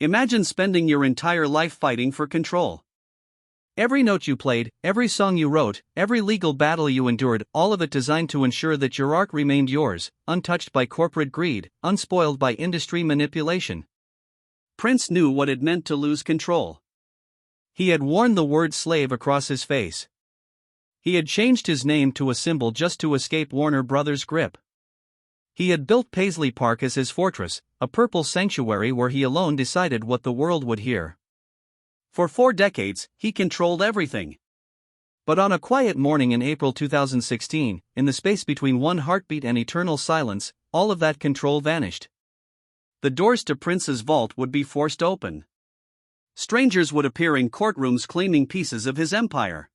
Imagine spending your entire life fighting for control. Every note you played, every song you wrote, every legal battle you endured, all of it designed to ensure that your art remained yours, untouched by corporate greed, unspoiled by industry manipulation. Prince knew what it meant to lose control. He had worn the word slave across his face. He had changed his name to a symbol just to escape Warner Brothers' grip. He had built Paisley Park as his fortress, a purple sanctuary where he alone decided what the world would hear. For 4 decades, he controlled everything. But on a quiet morning in April 2016, in the space between one heartbeat and eternal silence, all of that control vanished. The doors to Prince's vault would be forced open. Strangers would appear in courtrooms claiming pieces of his empire.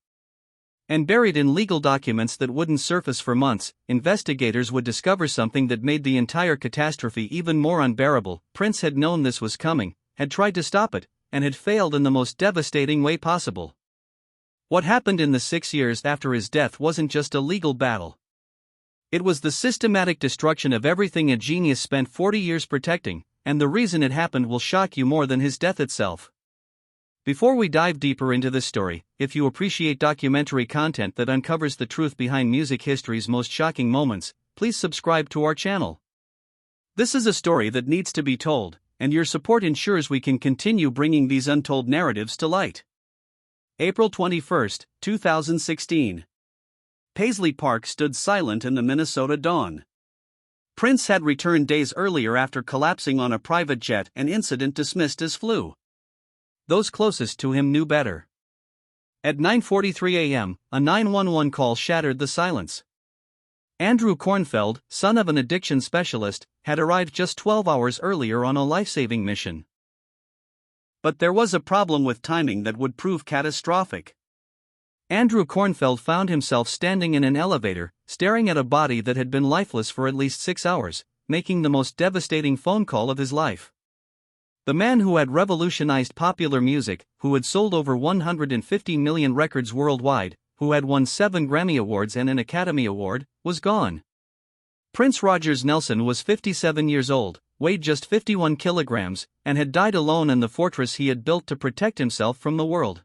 And buried in legal documents that wouldn't surface for months, investigators would discover something that made the entire catastrophe even more unbearable. Prince had known this was coming, had tried to stop it, and had failed in the most devastating way possible. What happened in the 6 years after his death wasn't just a legal battle. It was the systematic destruction of everything a genius spent 40 years protecting, and the reason it happened will shock you more than his death itself. Before we dive deeper into this story, if you appreciate documentary content that uncovers the truth behind music history's most shocking moments, please subscribe to our channel. This is a story that needs to be told, and your support ensures we can continue bringing these untold narratives to light. April 21, 2016. Paisley Park stood silent in the Minnesota dawn. Prince had returned days earlier after collapsing on a private jet, an incident dismissed as flu. Those closest to him knew better. At 9:43 a.m., a 911 call shattered the silence. Andrew Kornfeld, son of an addiction specialist, had arrived just 12 hours earlier on a life-saving mission. But there was a problem with timing that would prove catastrophic. Andrew Kornfeld found himself standing in an elevator, staring at a body that had been lifeless for at least 6 hours, making the most devastating phone call of his life. The man who had revolutionized popular music, who had sold over 150 million records worldwide, who had won 7 Grammy Awards and an Academy Award, was gone. Prince Rogers Nelson was 57 years old, weighed just 51 kilograms, and had died alone in the fortress he had built to protect himself from the world.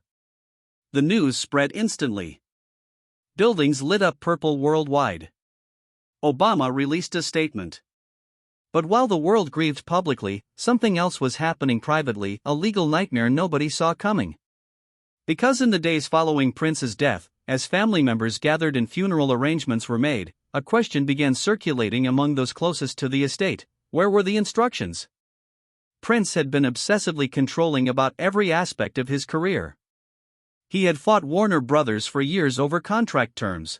The news spread instantly. Buildings lit up purple worldwide. Obama released a statement. But while the world grieved publicly, something else was happening privately, a legal nightmare nobody saw coming. Because in the days following Prince's death, as family members gathered and funeral arrangements were made, a question began circulating among those closest to the estate: where were the instructions? Prince had been obsessively controlling about every aspect of his career. He had fought Warner Brothers for years over contract terms.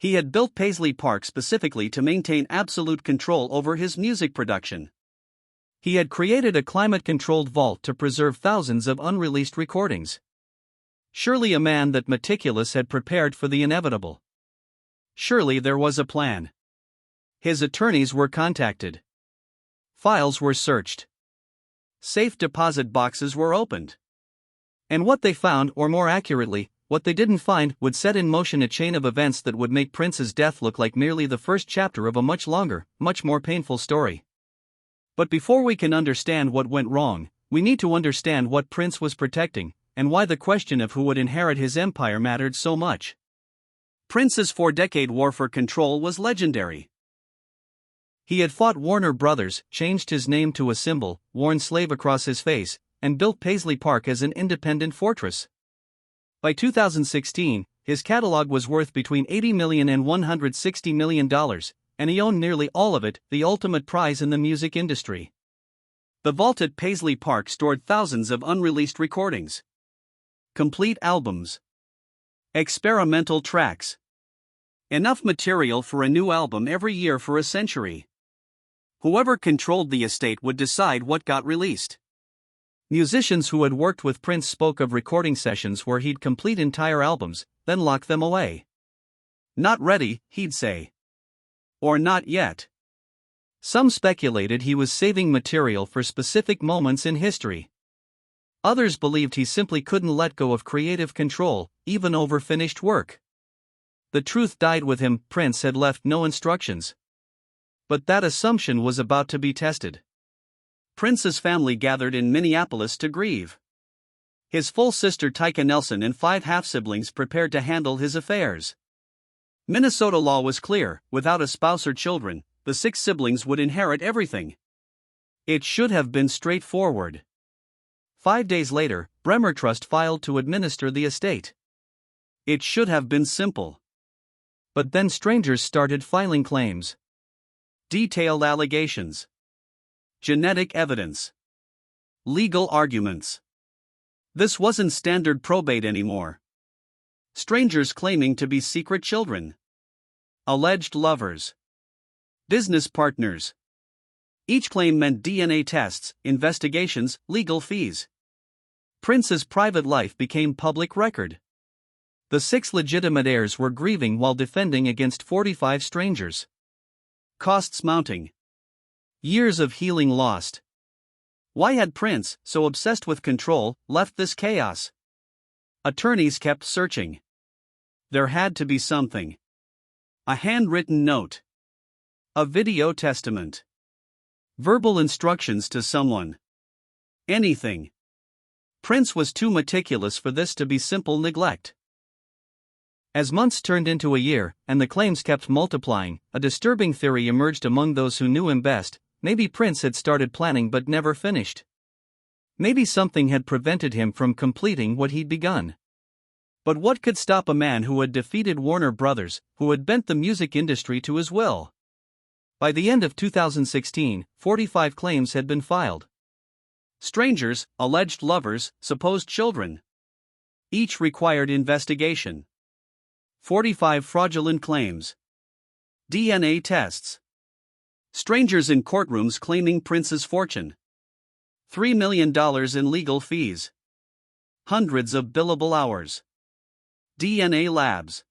He had built Paisley Park specifically to maintain absolute control over his music production. He had created a climate-controlled vault to preserve thousands of unreleased recordings. Surely a man that meticulous had prepared for the inevitable. Surely there was a plan. His attorneys were contacted. Files were searched. Safe deposit boxes were opened. And what they found, or more accurately, what they didn't find, would set in motion a chain of events that would make Prince's death look like merely the first chapter of a much longer, much more painful story. But before we can understand what went wrong, we need to understand what Prince was protecting, and why the question of who would inherit his empire mattered so much. Prince's 4-decade war for control was legendary. He had fought Warner Brothers, changed his name to a symbol, worn slave across his face, and built Paisley Park as an independent fortress. By 2016, his catalog was worth between $80 million and $160 million, and he owned nearly all of it, the ultimate prize in the music industry. The vault at Paisley Park stored thousands of unreleased recordings. Complete albums. Experimental tracks. Enough material for a new album every year for a century. Whoever controlled the estate would decide what got released. Musicians who had worked with Prince spoke of recording sessions where he'd complete entire albums, then lock them away. Not ready, he'd say. Or not yet. Some speculated he was saving material for specific moments in history. Others believed he simply couldn't let go of creative control, even over finished work. The truth died with him. Prince had left no instructions. But that assumption was about to be tested. Prince's family gathered in Minneapolis to grieve. His full sister Tyka Nelson and 5 half-siblings prepared to handle his affairs. Minnesota law was clear: without a spouse or children, the 6 siblings would inherit everything. It should have been straightforward. 5 days later, Bremer Trust filed to administer the estate. It should have been simple. But then strangers started filing claims. Detailed allegations. Genetic evidence. Legal arguments. This wasn't standard probate anymore. Strangers claiming to be secret children. Alleged lovers. Business partners. Each claim meant DNA tests, investigations, legal fees. Prince's private life became public record. The 6 legitimate heirs were grieving while defending against 45 strangers. Costs mounting. Years of healing lost. Why had Prince, so obsessed with control, left this chaos? Attorneys kept searching. There had to be something. A handwritten note. A video testament. Verbal instructions to someone. Anything. Prince was too meticulous for this to be simple neglect. As months turned into a year, and the claims kept multiplying, a disturbing theory emerged among those who knew him best: maybe Prince had started planning but never finished. Maybe something had prevented him from completing what he'd begun. But what could stop a man who had defeated Warner Brothers, who had bent the music industry to his will? By the end of 2016, 45 claims had been filed. Strangers, alleged lovers, supposed children. Each required investigation. 45 fraudulent claims. DNA tests. Strangers in courtrooms claiming Prince's fortune. $3 million in legal fees. Hundreds of billable hours. DNA labs.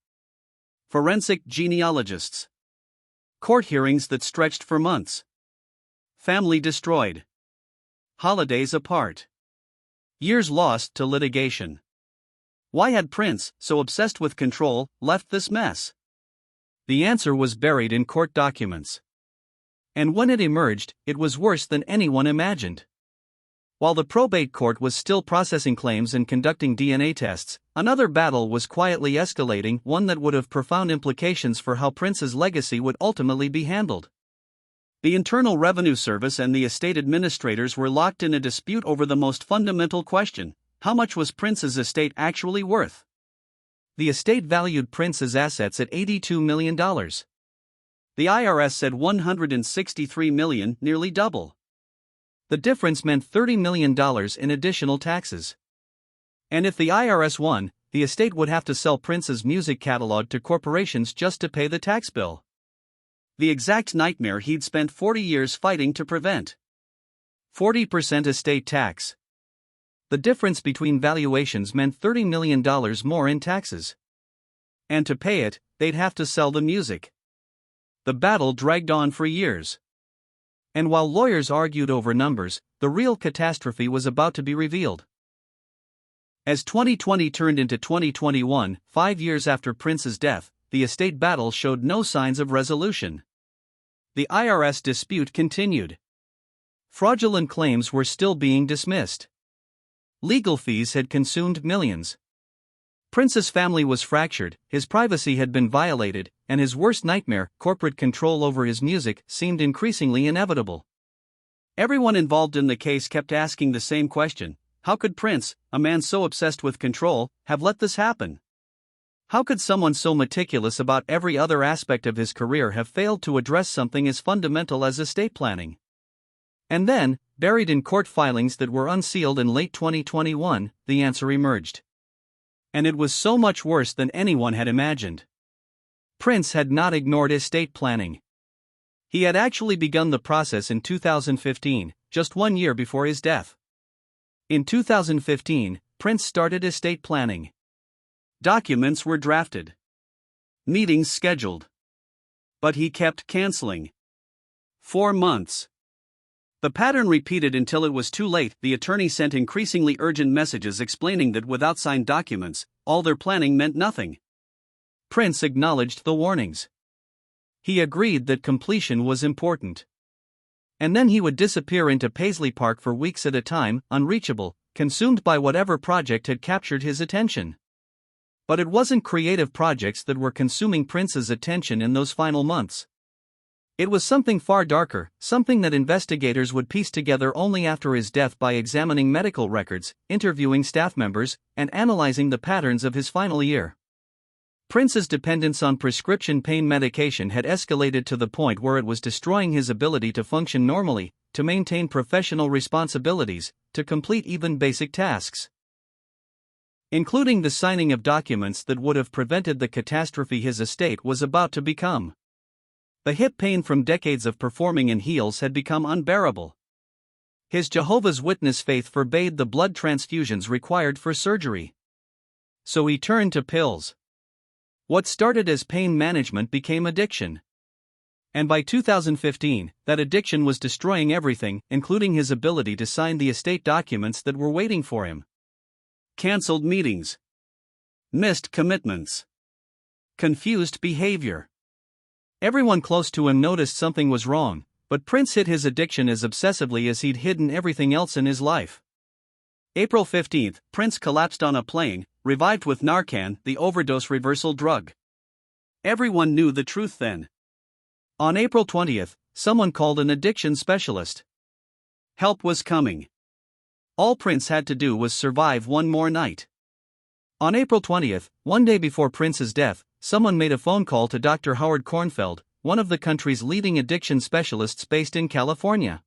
Forensic genealogists. Court hearings that stretched for months. Family destroyed. Holidays apart. Years lost to litigation. Why had Prince, so obsessed with control, left this mess? The answer was buried in court documents. And when it emerged, it was worse than anyone imagined. While the probate court was still processing claims and conducting DNA tests, another battle was quietly escalating, one that would have profound implications for how Prince's legacy would ultimately be handled. The Internal Revenue Service and the estate administrators were locked in a dispute over the most fundamental question: how much was Prince's estate actually worth? The estate valued Prince's assets at $82 million. The IRS said $163 million, nearly double. The difference meant $30 million in additional taxes. And if the IRS won, the estate would have to sell Prince's music catalog to corporations just to pay the tax bill. The exact nightmare he'd spent 40 years fighting to prevent. 40% estate tax. The difference between valuations meant $30 million more in taxes. And to pay it, they'd have to sell the music. The battle dragged on for years. And while lawyers argued over numbers, the real catastrophe was about to be revealed. As 2020 turned into 2021, 5 years after Prince's death, the estate battle showed no signs of resolution. The IRS dispute continued. Fraudulent claims were still being dismissed. Legal fees had consumed millions. Prince's family was fractured, his privacy had been violated, and his worst nightmare, corporate control over his music, seemed increasingly inevitable. Everyone involved in the case kept asking the same question: how could Prince, a man so obsessed with control, have let this happen? How could someone so meticulous about every other aspect of his career have failed to address something as fundamental as estate planning? And then, buried in court filings that were unsealed in late 2021, the answer emerged. And it was so much worse than anyone had imagined. Prince had not ignored estate planning. He had actually begun the process in 2015, just 1 year before his death. In 2015, Prince started estate planning. Documents were drafted. Meetings scheduled. But he kept canceling. 4 months. The pattern repeated until it was too late. The attorney sent increasingly urgent messages explaining that without signed documents, all their planning meant nothing. Prince acknowledged the warnings. He agreed that completion was important. And then he would disappear into Paisley Park for weeks at a time, unreachable, consumed by whatever project had captured his attention. But it wasn't creative projects that were consuming Prince's attention in those final months. It was something far darker, something that investigators would piece together only after his death by examining medical records, interviewing staff members, and analyzing the patterns of his final year. Prince's dependence on prescription pain medication had escalated to the point where it was destroying his ability to function normally, to maintain professional responsibilities, to complete even basic tasks, including the signing of documents that would have prevented the catastrophe his estate was about to become. The hip pain from decades of performing in heels had become unbearable. His Jehovah's Witness faith forbade the blood transfusions required for surgery. So he turned to pills. What started as pain management became addiction. And by 2015, that addiction was destroying everything, including his ability to sign the estate documents that were waiting for him. Cancelled meetings. Missed commitments. Confused behavior. Everyone close to him noticed something was wrong, but Prince hid his addiction as obsessively as he'd hidden everything else in his life. April 15, Prince collapsed on a plane, revived with Narcan, the overdose reversal drug. Everyone knew the truth then. On April 20, someone called an addiction specialist. Help was coming. All Prince had to do was survive one more night. On April 20, one day before Prince's death, someone made a phone call to Dr. Howard Kornfeld, one of the country's leading addiction specialists based in California.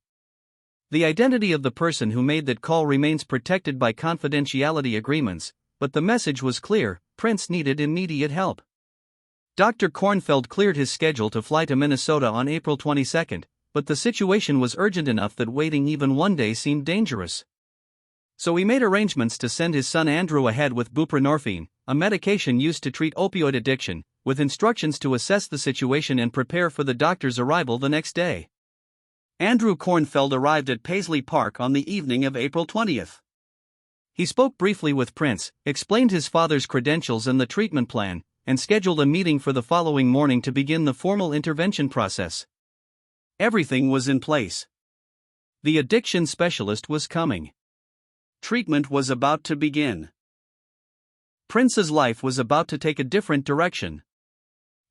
The identity of the person who made that call remains protected by confidentiality agreements, but the message was clear: Prince needed immediate help. Dr. Kornfeld cleared his schedule to fly to Minnesota on April 22, but the situation was urgent enough that waiting even one day seemed dangerous. So he made arrangements to send his son Andrew ahead with buprenorphine, a medication used to treat opioid addiction, with instructions to assess the situation and prepare for the doctor's arrival the next day. Andrew Kornfeld arrived at Paisley Park on the evening of April 20. He spoke briefly with Prince, explained his father's credentials and the treatment plan, and scheduled a meeting for the following morning to begin the formal intervention process. Everything was in place. The addiction specialist was coming. Treatment was about to begin. Prince's life was about to take a different direction.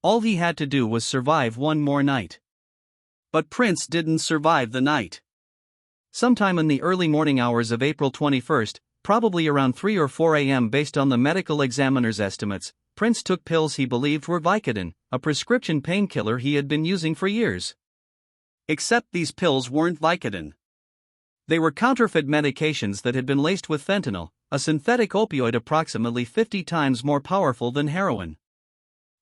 All he had to do was survive one more night. But Prince didn't survive the night. Sometime in the early morning hours of April 21, probably around 3 or 4 a.m. based on the medical examiner's estimates, Prince took pills he believed were Vicodin, a prescription painkiller he had been using for years. Except these pills weren't Vicodin. They were counterfeit medications that had been laced with fentanyl, a synthetic opioid approximately 50 times more powerful than heroin.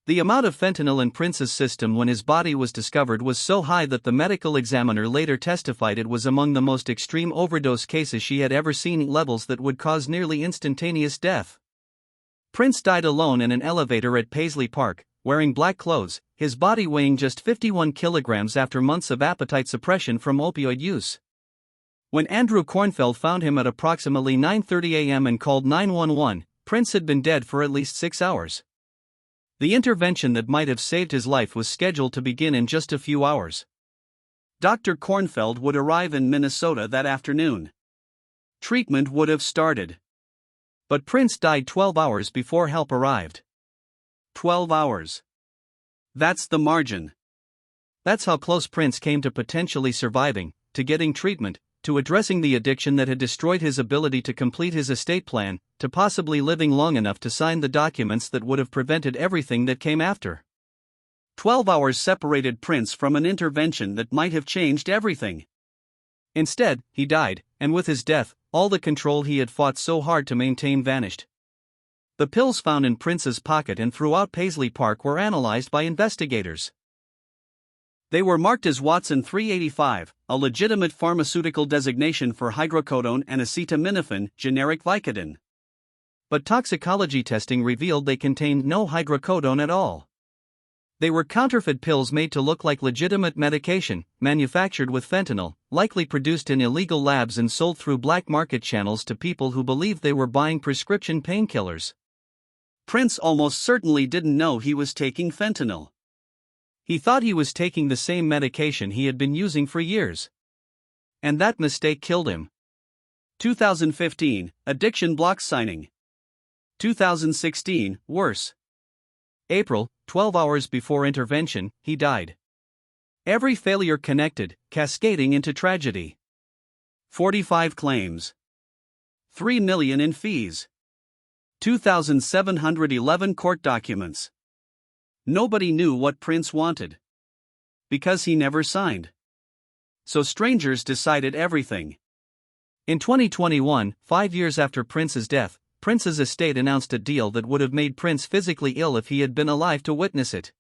The amount of fentanyl in Prince's system when his body was discovered was so high that the medical examiner later testified it was among the most extreme overdose cases she had ever seen, levels that would cause nearly instantaneous death. Prince died alone in an elevator at Paisley Park, wearing black clothes, his body weighing just 51 kilograms after months of appetite suppression from opioid use. When Andrew Kornfeld found him at approximately 9:30 a.m. and called 911, Prince had been dead for at least 6 hours. The intervention that might have saved his life was scheduled to begin in just a few hours. Dr. Kornfeld would arrive in Minnesota that afternoon. Treatment would have started. But Prince died 12 hours before help arrived. 12 hours. That's the margin. That's how close Prince came to potentially surviving, to getting treatment, to addressing the addiction that had destroyed his ability to complete his estate plan, to possibly living long enough to sign the documents that would have prevented everything that came after. 12 hours separated Prince from an intervention that might have changed everything. Instead, he died, and with his death, all the control he had fought so hard to maintain vanished. The pills found in Prince's pocket and throughout Paisley Park were analyzed by investigators. They were marked as Watson 385, a legitimate pharmaceutical designation for hydrocodone and acetaminophen, generic Vicodin. But toxicology testing revealed they contained no hydrocodone at all. They were counterfeit pills made to look like legitimate medication, manufactured with fentanyl, likely produced in illegal labs and sold through black market channels to people who believed they were buying prescription painkillers. Prince almost certainly didn't know he was taking fentanyl. He thought he was taking the same medication he had been using for years. And that mistake killed him. 2015, addiction blocks signing. 2016, worse. April, 12 hours before intervention, he died. Every failure connected, cascading into tragedy. 45 claims. $3 million in fees. 2,711 court documents. Nobody knew what Prince wanted. Because he never signed. So strangers decided everything. In 2021, 5 years after Prince's death, Prince's estate announced a deal that would have made Prince physically ill if he had been alive to witness it.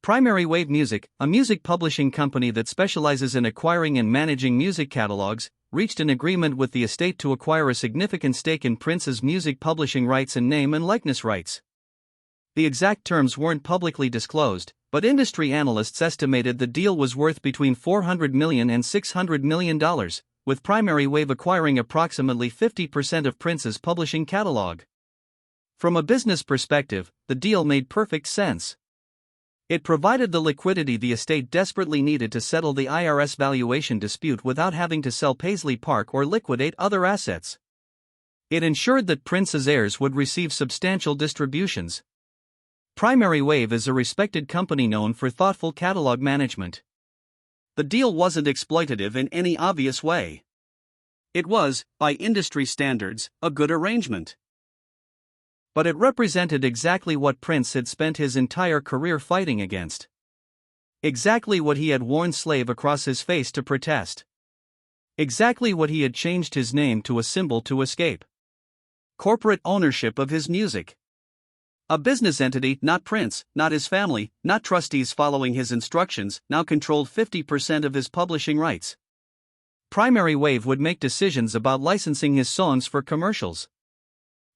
Primary Wave Music, a music publishing company that specializes in acquiring and managing music catalogs, reached an agreement with the estate to acquire a significant stake in Prince's music publishing rights and name and likeness rights. The exact terms weren't publicly disclosed, but industry analysts estimated the deal was worth between $400 million and $600 million, with Primary Wave acquiring approximately 50% of Prince's publishing catalog. From a business perspective, the deal made perfect sense. It provided the liquidity the estate desperately needed to settle the IRS valuation dispute without having to sell Paisley Park or liquidate other assets. It ensured that Prince's heirs would receive substantial distributions. Primary Wave is a respected company known for thoughtful catalog management. The deal wasn't exploitative in any obvious way. It was, by industry standards, a good arrangement. But it represented exactly what Prince had spent his entire career fighting against. Exactly what he had worn slave across his face to protest. Exactly what he had changed his name to a symbol to escape. Corporate ownership of his music. A business entity, not Prince, not his family, not trustees following his instructions, now controlled 50% of his publishing rights. Primary Wave would make decisions about licensing his songs for commercials.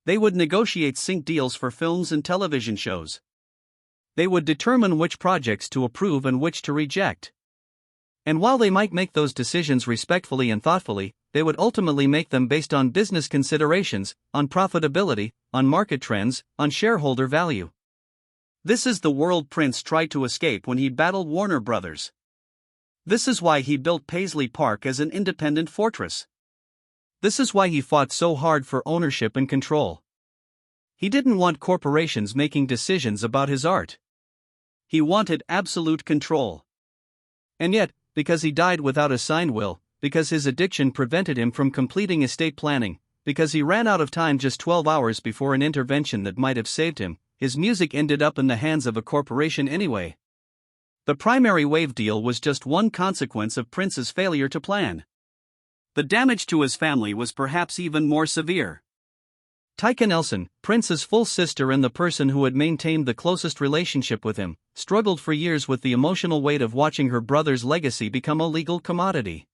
They would negotiate sync deals for films and television shows. They would determine which projects to approve and which to reject. And while they might make those decisions respectfully and thoughtfully, they would ultimately make them based on business considerations, on profitability, on market trends, on shareholder value. This is the world Prince tried to escape when he battled Warner Brothers. This is why he built Paisley Park as an independent fortress. This is why he fought so hard for ownership and control. He didn't want corporations making decisions about his art. He wanted absolute control. And yet, because he died without a signed will, because his addiction prevented him from completing estate planning, because he ran out of time just 12 hours before an intervention that might have saved him, his music ended up in the hands of a corporation anyway. The Primary Wave deal was just one consequence of Prince's failure to plan. The damage to his family was perhaps even more severe. Tyka Nelson, Prince's full sister and the person who had maintained the closest relationship with him, struggled for years with the emotional weight of watching her brother's legacy become a legal commodity.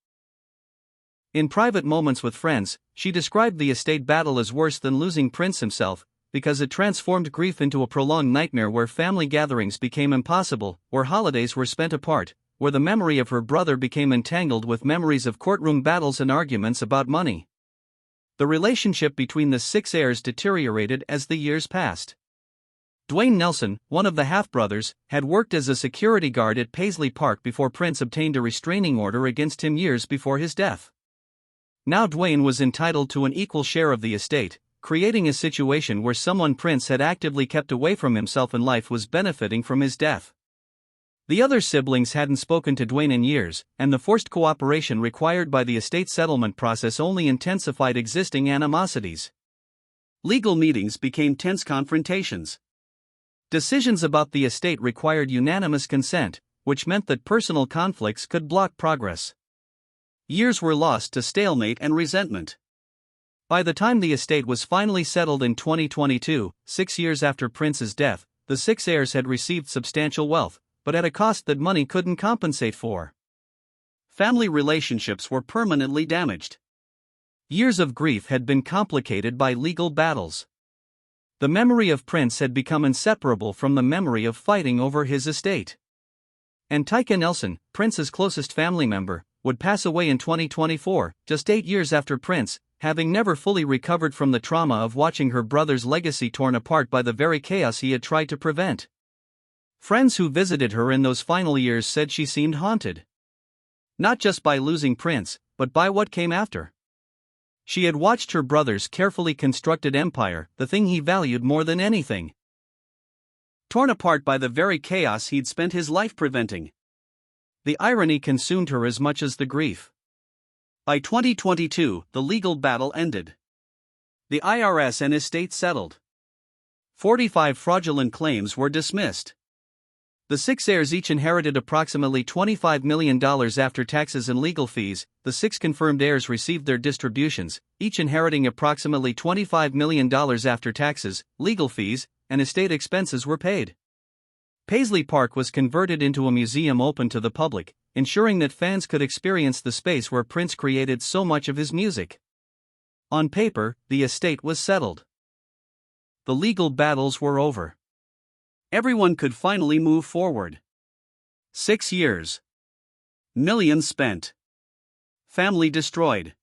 In private moments with friends, she described the estate battle as worse than losing Prince himself, because it transformed grief into a prolonged nightmare where family gatherings became impossible, where holidays were spent apart, where the memory of her brother became entangled with memories of courtroom battles and arguments about money. The relationship between the 6 heirs deteriorated as the years passed. Dwayne Nelson, one of the half-brothers, had worked as a security guard at Paisley Park before Prince obtained a restraining order against him years before his death. Now Dwayne was entitled to an equal share of the estate, creating a situation where someone Prince had actively kept away from himself in life was benefiting from his death. The other siblings hadn't spoken to Dwayne in years, and the forced cooperation required by the estate settlement process only intensified existing animosities. Legal meetings became tense confrontations. Decisions about the estate required unanimous consent, which meant that personal conflicts could block progress. Years were lost to stalemate and resentment. By the time the estate was finally settled in 2022, 6 years after Prince's death, the 6 heirs had received substantial wealth, but at a cost that money couldn't compensate for. Family relationships were permanently damaged. Years of grief had been complicated by legal battles. The memory of Prince had become inseparable from the memory of fighting over his estate. And Tyka Nelson, Prince's closest family member, would pass away in 2024, just 8 years after Prince, having never fully recovered from the trauma of watching her brother's legacy torn apart by the very chaos he had tried to prevent. Friends who visited her in those final years said she seemed haunted. Not just by losing Prince, but by what came after. She had watched her brother's carefully constructed empire, the thing he valued more than anything, torn apart by the very chaos he'd spent his life preventing. The irony consumed her as much as the grief. By 2022, the legal battle ended. The IRS and estate settled. 45 fraudulent claims were dismissed. The 6 heirs each inherited approximately $25 million after taxes and legal fees. The 6 confirmed heirs received their distributions, each inheriting approximately $25 million after taxes, legal fees, and estate expenses were paid. Paisley Park was converted into a museum open to the public, ensuring that fans could experience the space where Prince created so much of his music. On paper, the estate was settled. The legal battles were over. Everyone could finally move forward. 6 years. Millions spent. Family destroyed.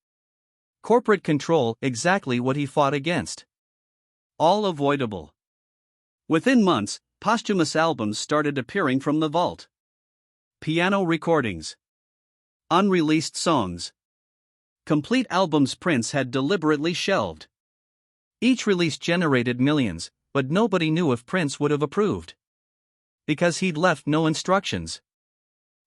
Corporate control, exactly what he fought against. All avoidable. Within months, posthumous albums started appearing from the vault. Piano recordings. Unreleased songs. Complete albums Prince had deliberately shelved. Each release generated millions, but nobody knew if Prince would have approved. Because he'd left no instructions.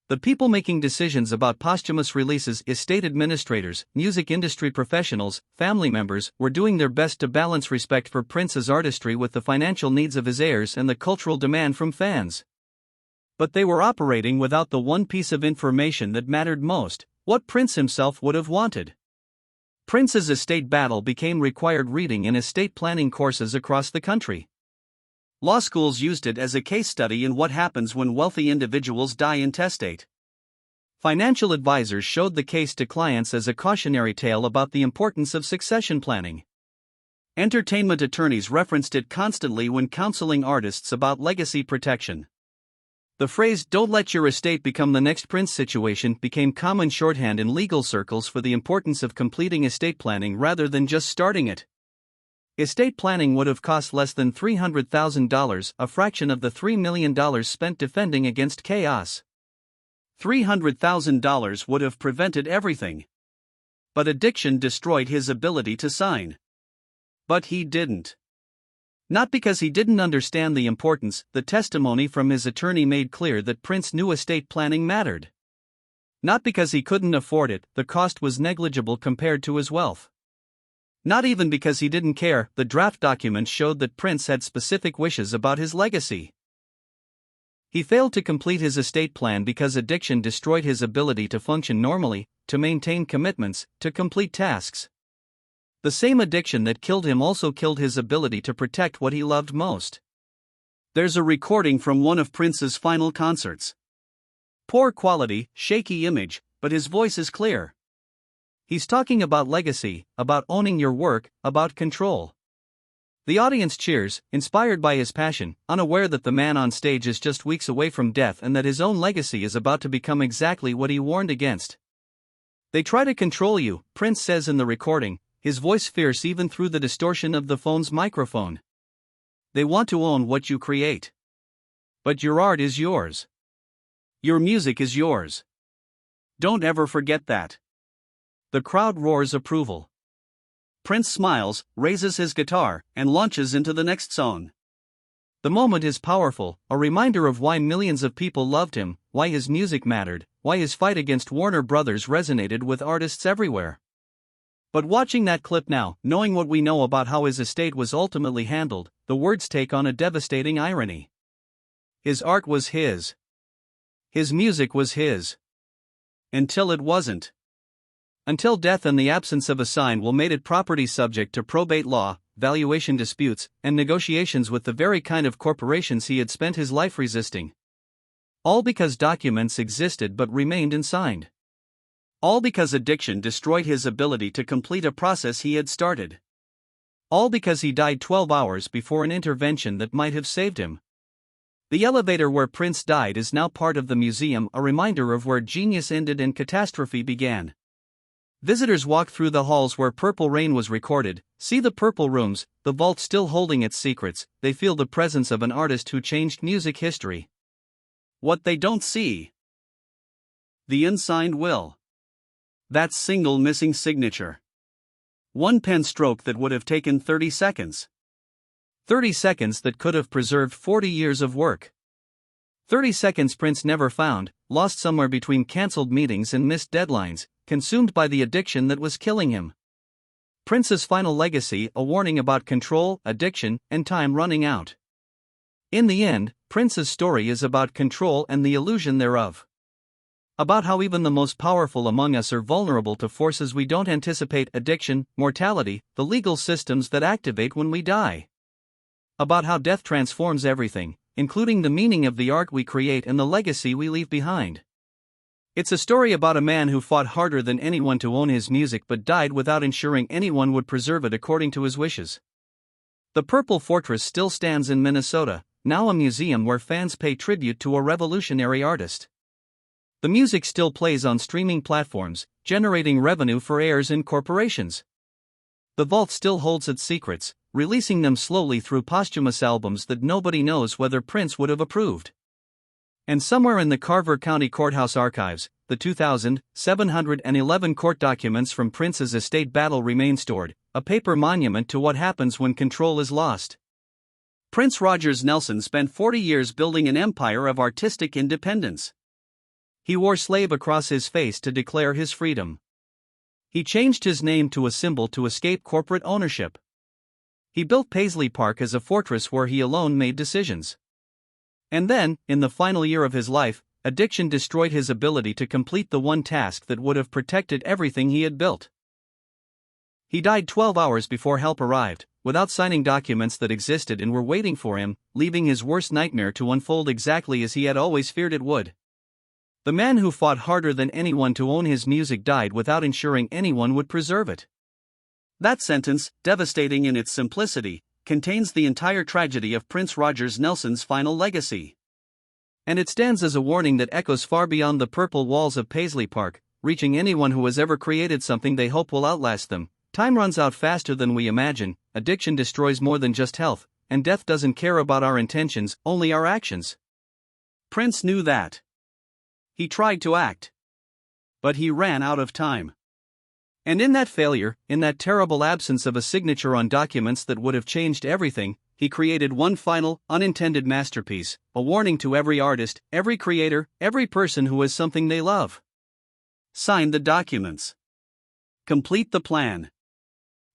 The people making decisions about posthumous releases, estate administrators, music industry professionals, family members, were doing their best to balance respect for Prince's artistry with the financial needs of his heirs and the cultural demand from fans. But they were operating without the one piece of information that mattered most: what Prince himself would have wanted. Prince's estate battle became required reading in estate planning courses across the country. Law schools used it as a case study in what happens when wealthy individuals die intestate. Financial advisors showed the case to clients as a cautionary tale about the importance of succession planning. Entertainment attorneys referenced it constantly when counseling artists about legacy protection. The phrase "don't let your estate become the next Prince situation" became common shorthand in legal circles for the importance of completing estate planning rather than just starting it. Estate planning would have cost less than $300,000, a fraction of the $3 million spent defending against chaos. $300,000 would have prevented everything. But addiction destroyed his ability to sign. But he didn't. Not because he didn't understand the importance. The testimony from his attorney made clear that Prince knew estate planning mattered. Not because he couldn't afford it, the cost was negligible compared to his wealth. Not even because he didn't care. The draft documents showed that Prince had specific wishes about his legacy. He failed to complete his estate plan because addiction destroyed his ability to function normally, to maintain commitments, to complete tasks. The same addiction that killed him also killed his ability to protect what he loved most. There's a recording from one of Prince's final concerts. Poor quality, shaky image, but his voice is clear. He's talking about legacy, about owning your work, about control. The audience cheers, inspired by his passion, unaware that the man on stage is just weeks away from death and that his own legacy is about to become exactly what he warned against. They try to control you, Prince says in the recording, his voice fierce even through the distortion of the phone's microphone. They want to own what you create. But your art is yours. Your music is yours. Don't ever forget that. The crowd roars approval. Prince smiles, raises his guitar, and launches into the next song. The moment is powerful, a reminder of why millions of people loved him, why his music mattered, why his fight against Warner Brothers resonated with artists everywhere. But watching that clip now, knowing what we know about how his estate was ultimately handled, the words take on a devastating irony. His art was his. His music was his. Until it wasn't. Until death and the absence of a sign will made it property subject to probate law, valuation disputes, and negotiations with the very kind of corporations he had spent his life resisting. All because documents existed but remained unsigned. All because addiction destroyed his ability to complete a process he had started. All because he died 12 hours before an intervention that might have saved him. The elevator where Prince died is now part of the museum, a reminder of where genius ended and catastrophe began. Visitors walk through the halls where Purple Rain was recorded, see the purple rooms, the vault still holding its secrets. They feel the presence of an artist who changed music history. What they don't see: the unsigned will. That single missing signature. One pen stroke that would have taken 30 seconds. 30 seconds that could have preserved 40 years of work. 30 seconds Prince never found, lost somewhere between cancelled meetings and missed deadlines, consumed by the addiction that was killing him. Prince's final legacy, a warning about control, addiction, and time running out. In the end, Prince's story is about control and the illusion thereof. About how even the most powerful among us are vulnerable to forces we don't anticipate: addiction, mortality, the legal systems that activate when we die. About how death transforms everything, including the meaning of the art we create and the legacy we leave behind. It's a story about a man who fought harder than anyone to own his music but died without ensuring anyone would preserve it according to his wishes. The Purple Fortress still stands in Minnesota, now a museum where fans pay tribute to a revolutionary artist. The music still plays on streaming platforms, generating revenue for heirs and corporations. The vault still holds its secrets, releasing them slowly through posthumous albums that nobody knows whether Prince would have approved. And somewhere in the Carver County Courthouse archives, the 2,711 court documents from Prince's estate battle remain stored, a paper monument to what happens when control is lost. Prince Rogers Nelson spent 40 years building an empire of artistic independence. He wore slave across his face to declare his freedom. He changed his name to a symbol to escape corporate ownership. He built Paisley Park as a fortress where he alone made decisions. And then, in the final year of his life, addiction destroyed his ability to complete the one task that would have protected everything he had built. He died 12 hours before help arrived, without signing documents that existed and were waiting for him, leaving his worst nightmare to unfold exactly as he had always feared it would. The man who fought harder than anyone to own his music died without ensuring anyone would preserve it. That sentence, devastating in its simplicity, contains the entire tragedy of Prince Rogers Nelson's final legacy. And it stands as a warning that echoes far beyond the purple walls of Paisley Park, reaching anyone who has ever created something they hope will outlast them. Time runs out faster than we imagine, addiction destroys more than just health, and death doesn't care about our intentions, only our actions. Prince knew that. He tried to act. But he ran out of time. And in that failure, in that terrible absence of a signature on documents that would have changed everything, he created one final, unintended masterpiece, a warning to every artist, every creator, every person who has something they love. Sign the documents. Complete the plan.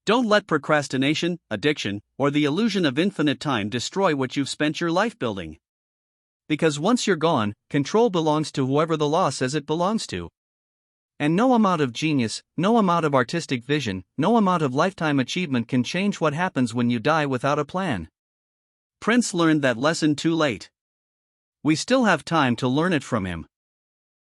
Don't let procrastination, addiction, or the illusion of infinite time destroy what you've spent your life building. Because once you're gone, control belongs to whoever the law says it belongs to. And no amount of genius, no amount of artistic vision, no amount of lifetime achievement can change what happens when you die without a plan. Prince learned that lesson too late. We still have time to learn it from him.